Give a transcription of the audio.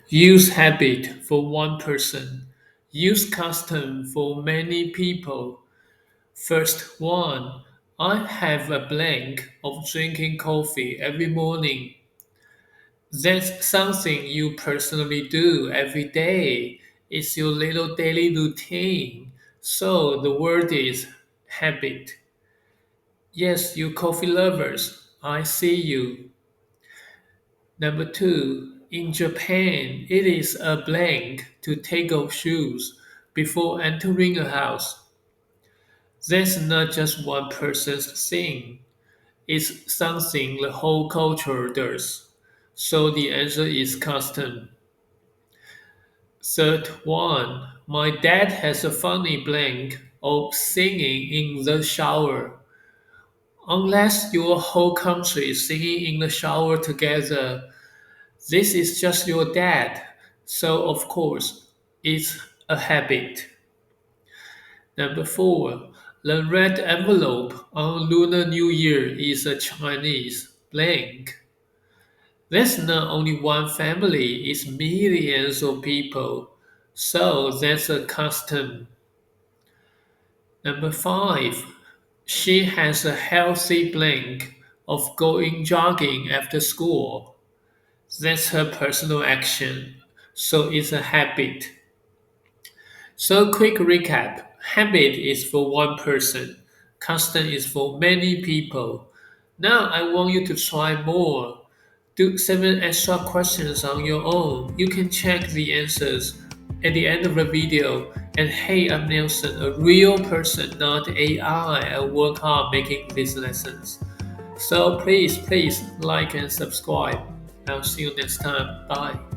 Use habit for one person. Use custom for many people. First one, I have a blank of drinking coffee every morning. That's something you personally do every day. It's your little daily routine. So the word is habit. Yes, you coffee lovers, I see you. Number two, in Japan, it is a blank to take off shoes before entering a house. That's not just one person's thing, it's something the whole culture does. So the answer is custom. Third one, my dad has a funny blank of singing in the shower. Unless your whole country is singing in the shower together, this is just your dad. So, of course, it's a habit. Number four, the red envelope on Lunar New Year is a Chinese blank. That's not only one family, it's millions of people. So that's a custom. Number five, she has a healthy blank of going jogging after school. That's her personal action. So it's a habit. So quick recap. Habit is for one person. Custom is for many people. Now I want you to try more. Do 7 extra questions on your own. You can check the answers at the end of the video. And hey, I'm Nelson, a real person, not AI. I work hard making these lessons. So please like and subscribe. I'll see you next time. Bye.